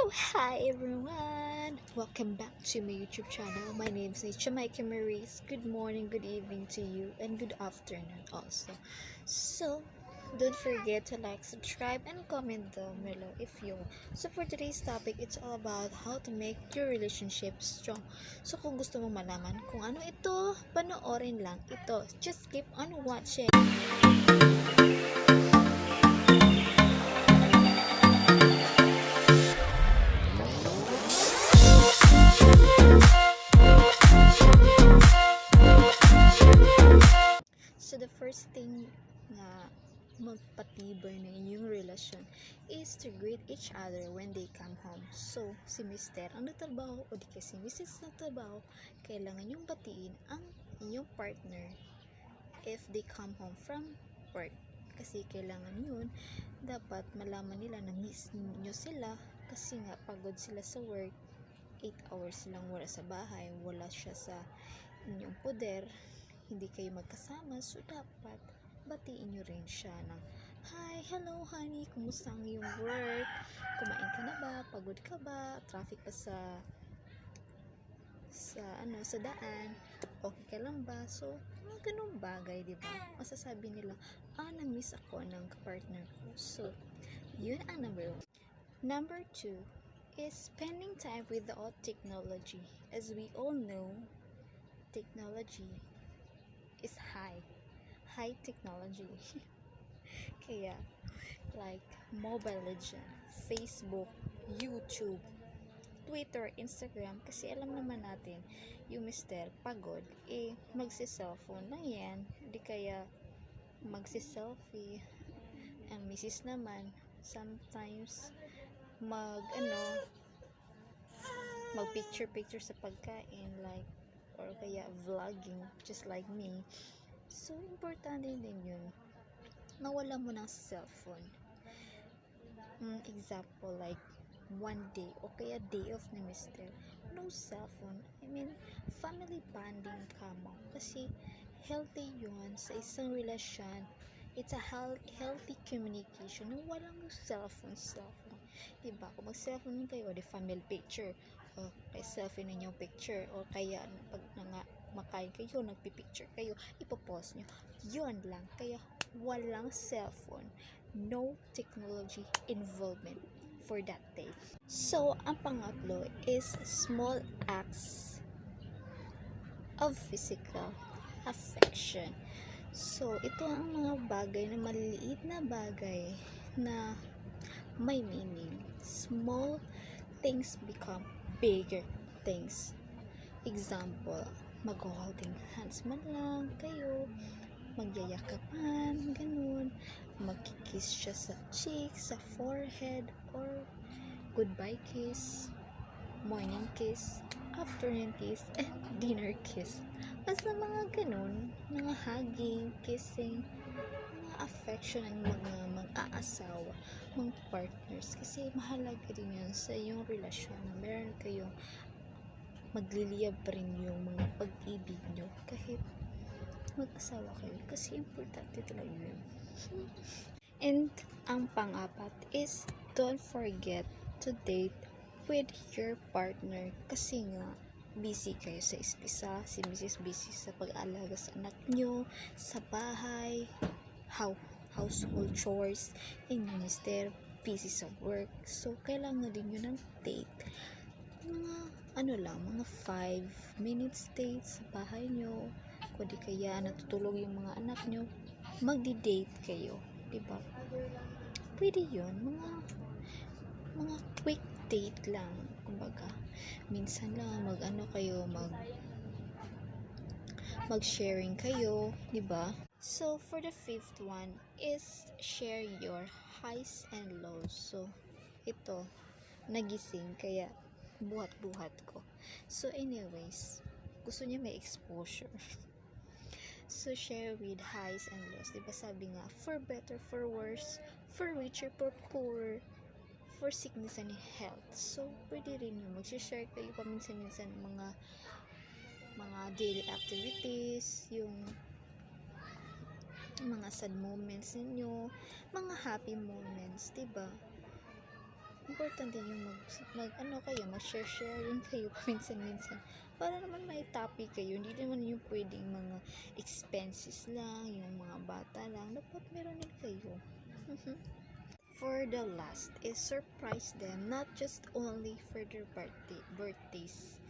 So hi everyone! Welcome back to my YouTube channel. My name is Jamaica Mariz. Good morning, good evening to you, and good afternoon also. So don't forget to like, subscribe, and comment down below if you want. So for today's topic, it's all about how to make your relationship strong. So kung gusto mong malaman kung ano ito, panoorin lang ito. Just keep on watching. So the first thing na magpatibay ng inyong relasyon is to greet each other when they come home. So, si Mr. ang nagtrabaho o di kasi Mrs. nagtrabaho, kailangan yung batiin ang inyong partner if they come home from work. Kasi kailangan yun, dapat malaman nila na miss nyo sila kasi nga pagod sila sa work. 8 hours lang wala sa bahay, wala siya sa inyong poder, hindi kayo magkasama, so dapat batiin nyo rin siya ng hi, hello honey, kumusta ang iyong work, kumain ka na ba, pagod ka ba, traffic pa sa daan, okay ka lang ba? So mga ganung bagay, diba? Masasabi nila, na-miss ako ng partner ko. So yun ang number 1. Number 2 is spending time without technology. As we all know, technology is high technology. Kaya like Mobile Legend, Facebook, YouTube, Twitter, Instagram, kasi alam naman natin yung mister pagod, magsi-cellphone lang yan, di kaya magsi-selfie. Ang misis naman sometimes mag picture sa pagkain, like, or kaya vlogging just like me. So importante din yun, nawala mo ng cellphone. Example like one day o kaya day off ni mister, no cellphone. I mean, family bonding ka mo, kasi healthy yun sa isang relasyon. It's a healthy communication na walang cellphone. Diba? Kung mag-cellphone kayo, di family picture, o kaya selfie ninyong picture, o kaya pag makain kayo, nagpipicture kayo, ipopost nyo, yun lang. Kaya walang cellphone, no technology involvement for that day. So ang pangatlo is small acts of physical affection. So ito ang mga bagay na maliliit na bagay na may meaning. Small things become bigger things. Example, mag-holding hands man lang kayo, magyayakapan, ganun, magkikiss siya sa cheek, sa forehead, or goodbye kiss, morning kiss, afternoon kiss, and dinner kiss. Basta mga ganun, mga hugging, kissing, mga affection ng mga mag-aasawa, mga partners, kasi mahalaga din yun sa iyong relasyon na meron kayong magliliyab pa rin yung mga pag-ibig nyo kahit mag-asawa kayo, kasi importante talaga yun. And ang pang-apat is don't forget to date with your partner, kasi nga busy kayo sa isa, si Mrs. busy sa pag-aalaga sa anak nyo, sa bahay, household chores, and yung mister busy sa work. So kailangan din yun ng date, mga mga 5 minutes date sa bahay nyo. Kung di kaya natutulog yung mga anak nyo, magdi-date kayo, diba? Pwede yun, mga quick date lang, kumbaga minsan lang mag-sharing kayo, diba? So for the 5th one is share your highs and lows. So ito, nagising kaya buhat-buhat ko. So anyways, gusto niya may exposure. So share with highs and lows. Diba sabi nga, for better, for worse, for richer, for poorer, for sickness and health. So pwede rin yung mag-share kayo paminsan-minsan mga daily activities, yung mga sad moments ninyo, mga happy moments, diba? Importante yung mag-share rin kayo minsan-minsan. Para naman may topic kayo. Hindi naman yung pwedeng mga expenses lang, yung mga bata lang. Dapat meron din kayo. For the last is surprise them, not just only for their birthdays.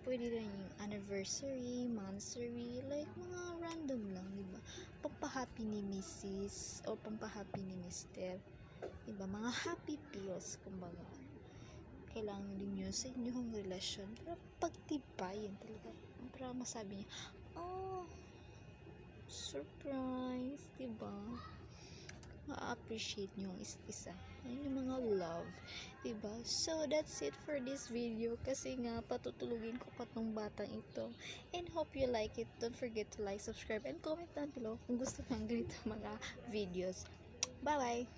Pwede rin yung anniversary, monthsary, like mga random lang, diba? Pampahappy ni Mrs. o pampahappy ni Mr. Diba? Mga happy pills, kumbaga. Kailangan din yun sa inyong relasyon para pagtibayin talaga. Para masabi niya, oh, surprise, diba? Ma-appreciate nyo ang isa't isa. Ayun yung mga love. Diba? So, that's it for this video. Kasi nga, patutulugin ko pa tong batang ito. And hope you like it. Don't forget to like, subscribe, and comment down below kung gusto nyo ganito mga videos. Bye-bye!